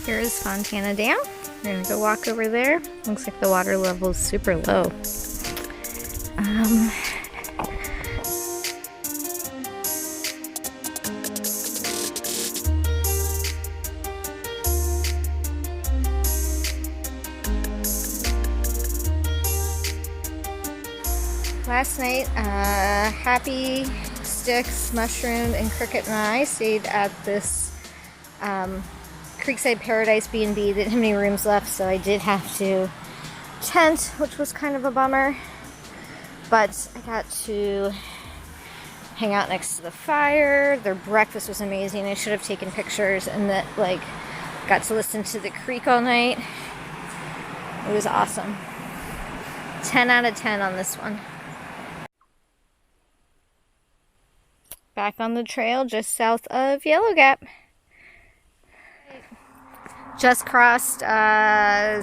Here's Fontana Dam. We're gonna go walk over there. Looks like the water level is super low. Last night, Happy, Sticks, Mushroom, and Cricket and I stayed at this Creekside Paradise B&B. They didn't have any rooms left, so I did have to tent, which was kind of a bummer. But I got to hang out next to the fire. Their breakfast was amazing. I should have taken pictures, and that got to listen to the creek all night. It was awesome. 10 out of 10 on this one. Back on the trail just south of Yellow Gap. Just crossed, I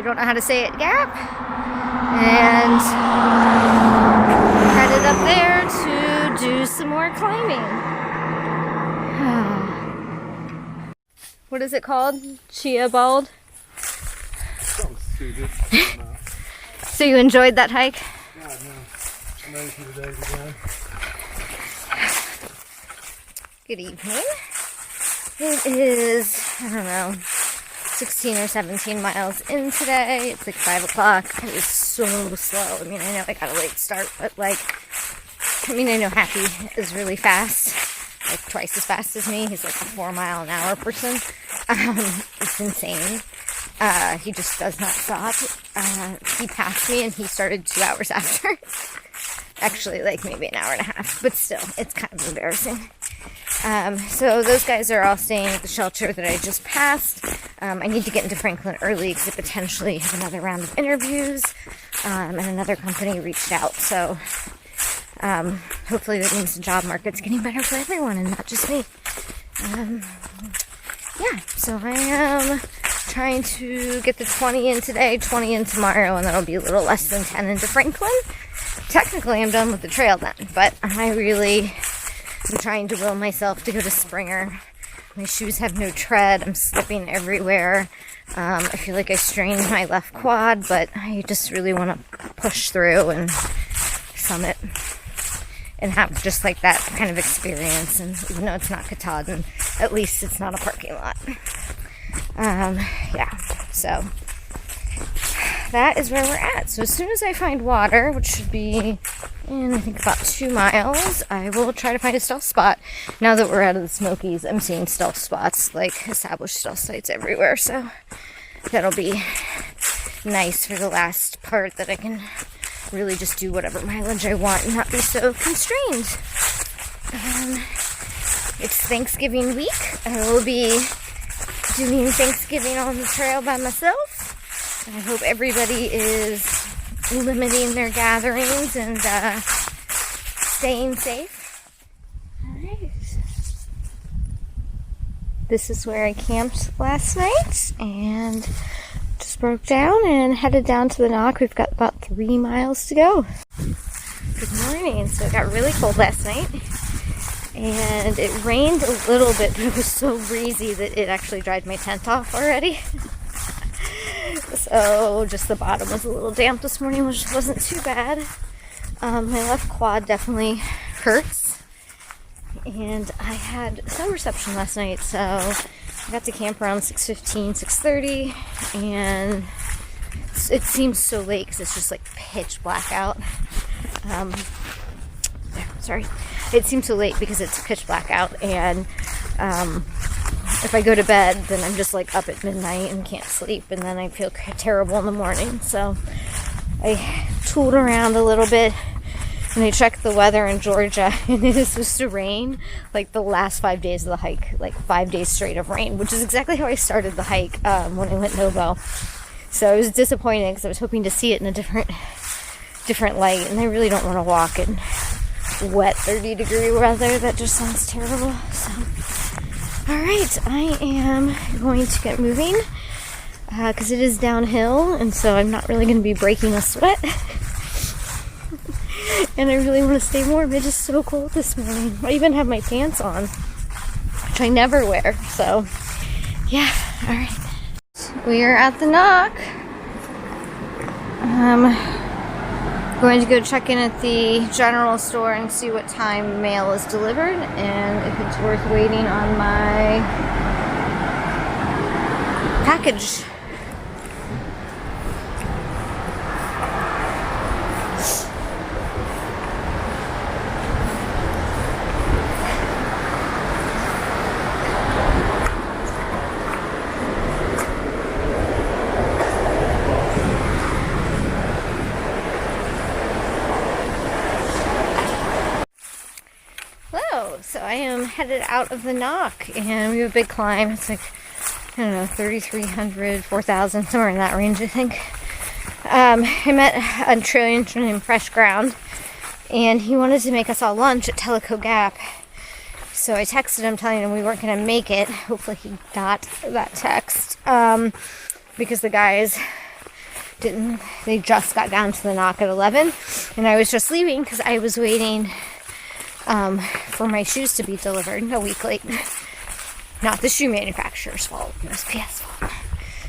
don't know how to say it, Gap. And headed up there to do some more climbing. What is it called? Chia Bald? So you enjoyed that hike? Yeah, no. I'm ready for the day to go. Good evening. It is, I don't know, 16 or 17 miles in today. It's like 5 o'clock. It was so slow. I mean, I know I got a late start, but I know Happy is really fast. Like twice as fast as me. He's like a 4-mile-an-hour person. It's insane. He just does not stop. He passed me and he started 2 hours after. Actually, like maybe an hour and a half, but still, it's kind of embarrassing. So those guys are all staying at the shelter that I just passed. I need to get into Franklin early because I potentially have another round of interviews, and another company reached out. So hopefully that means the job market's getting better for everyone and not just me. Yeah, so I am trying to get the 20 in today, 20 in tomorrow, and then I'll be a little less than 10 into Franklin. Technically, I'm done with the trail then, but I really am trying to will myself to go to Springer. My shoes have no tread. I'm slipping everywhere. I feel like I strained my left quad, but I just really want to push through and summit and have just like that kind of experience. And even though it's not Katahdin, at least it's not a parking lot. Yeah, so that is where we're at. So as soon as I find water, which should be in, I think, about 2 miles, I will try to find a stealth spot. Now that we're out of the Smokies, I'm seeing stealth spots, like established stealth sites everywhere. So that'll be nice for the last part that I can really just do whatever mileage I want and not be so constrained. It's Thanksgiving week. I will be doing Thanksgiving on the trail by myself. I hope everybody is limiting their gatherings and staying safe. Alright. This is where I camped last night and just broke down and headed down to the Knock. We've got about 3 miles to go. Good morning. So it got really cold last night and it rained a little bit, but it was so breezy that it actually dried my tent off already. So just the bottom was a little damp this morning, which wasn't too bad. My left quad definitely hurts. And I had cell reception last night, so I got to camp around 6:15, 6:30, and it seems so late because it's just like pitch black out. Sorry. It seems so late because it's pitch black out, and if I go to bed, then I'm just like up at midnight and can't sleep, and then I feel terrible in the morning. So I tooled around a little bit and I checked the weather in Georgia, and it is supposed to rain like the last 5 days of the hike, like 5 days straight of rain, which is exactly how I started the hike when I went NOBO. So I was disappointed because I was hoping to see it in a different light, and I really don't want to walk in wet 30-degree weather. That just sounds terrible. So alright, I am going to get moving because it is downhill, and so I'm not really going to be breaking a sweat. And I really want to stay warm. It is so cold this morning. I even have my pants on, which I never wear. So Yeah, alright. We are at the knock. Going to go check in at the general store and see what time mail is delivered and if it's worth waiting on my package. So I am headed out of the knock, and we have a big climb. It's like, I don't know, 3,300, 4,000, somewhere in that range, I think. I met a trail ranger named Fresh Ground, and he wanted to make us all lunch at Tellico Gap. So I texted him telling him we weren't going to make it. Hopefully he got that text, because the guys didn't. They just got down to the knock at 11, and I was just leaving because I was waiting for my shoes to be delivered a week late. Not the shoe manufacturer's fault, it was PS fault.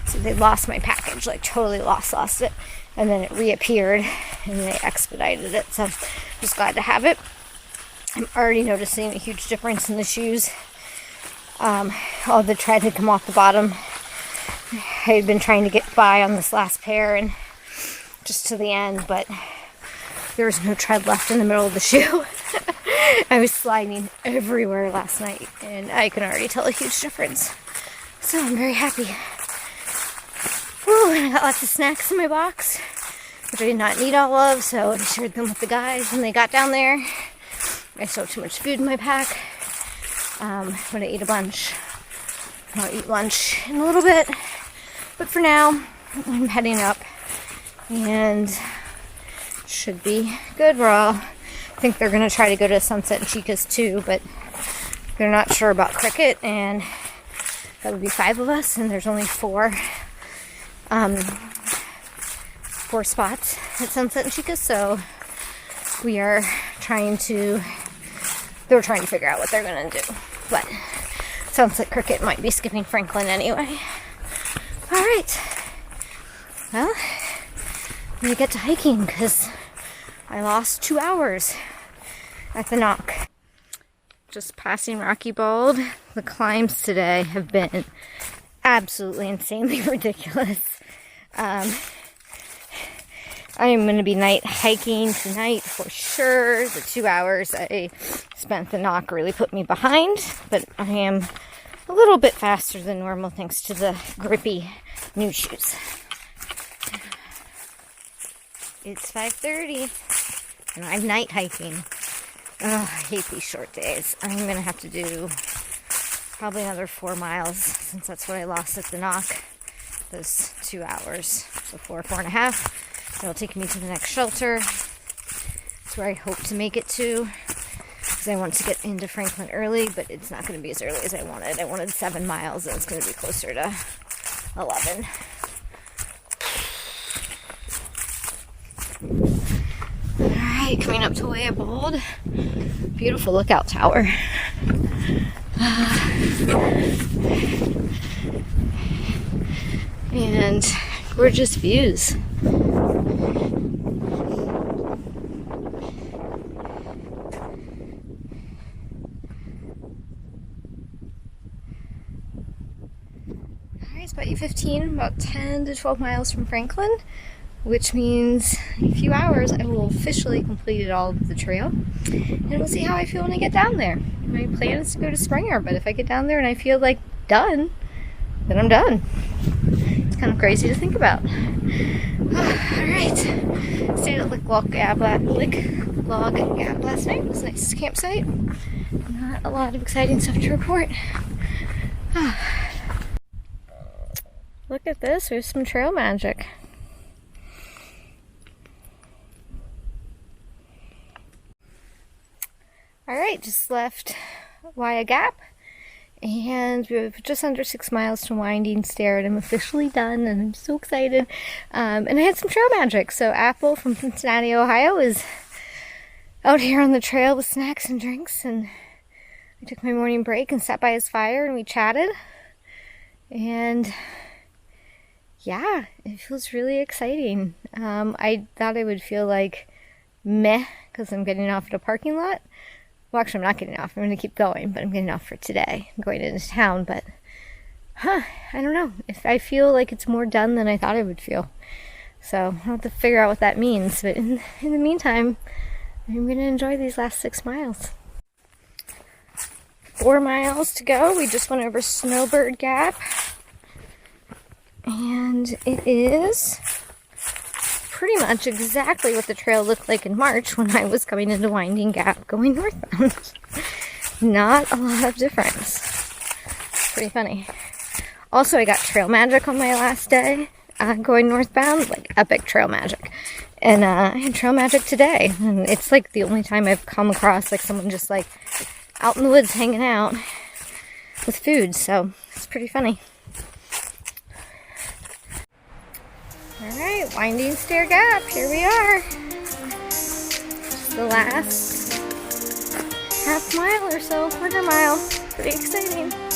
So they lost my package, like totally lost it. And then it reappeared and they expedited it. So I'm just glad to have it. I'm already noticing a huge difference in the shoes. All the tread had come off the bottom. I had been trying to get by on this last pair and just to the end, but there was no tread left in the middle of the shoe. I was sliding everywhere last night, and I can already tell a huge difference. So I'm very happy. Whew, and I got lots of snacks in my box, which I did not need all of, so I shared them with the guys when they got down there. I still have too much food in my pack, but I ate a bunch. I'll eat lunch in a little bit, but for now, I'm heading up, and should be good. I think they're going to try to go to Sunset and Chica's too, but they're not sure about Cricket, and that would be 5 of us, and there's only 4 spots at Sunset and Chica's, so they're trying to figure out what they're going to do, but sounds like Cricket might be skipping Franklin anyway. Alright, well, I'm going to get to hiking, because I lost 2 hours at the knock. Just passing Rocky Bald. The climbs today have been absolutely insanely ridiculous. I am going to be night hiking tonight for sure. The 2 hours I spent at the knock really put me behind, but I am a little bit faster than normal thanks to the grippy new shoes. It's 5:30 and I'm night hiking. Oh, I hate these short days. I'm going to have to do probably another 4 miles since that's what I lost at the knock. Those 2 hours. So 4.5. It'll take me to the next shelter. That's where I hope to make it to. Because I want to get into Franklin early, but it's not going to be as early as I wanted. I wanted 7 miles and it's going to be closer to 11. Alright, coming up to Way Bold. Beautiful lookout tower. And gorgeous views. It's about 8:15, about 10 to 12 miles from Franklin, which means in a few hours I will officially complete all of the trail, and we'll see how I feel when I get down there. My plan is to go to Springer, but if I get down there and I feel like done, then I'm done. It's kind of crazy to think about. Alright, stayed at Lick Log Gap last night. It was a nice campsite. Not a lot of exciting stuff to report. Look at this, we have some trail magic. Alright, just left Waya Gap, and we have just under 6 miles to Winding Stair, and I'm officially done, and I'm so excited. And I had some trail magic. So Apple from Cincinnati, Ohio is out here on the trail with snacks and drinks, and I took my morning break and sat by his fire and we chatted. And yeah, it feels really exciting. I thought I would feel like meh because I'm getting off at a parking lot. Well, actually, I'm not getting off. I'm going to keep going, but I'm getting off for today. I'm going into town, but I don't know. If I feel like it's more done than I thought I would feel. So I'll have to figure out what that means. But in the meantime, I'm going to enjoy these last 6 miles. 4 miles to go. We just went over Snowbird Gap. And it is pretty much exactly what the trail looked like in March when I was coming into Winding Gap going northbound. Not a lot of difference. Pretty funny. Also, I got trail magic on my last day going northbound, like epic trail magic. And I had trail magic today. And it's like the only time I've come across like someone just like out in the woods hanging out with food. So it's pretty funny. Alright, Winding Stair Gap, here we are. Just the last half mile or so, quarter mile. Pretty exciting.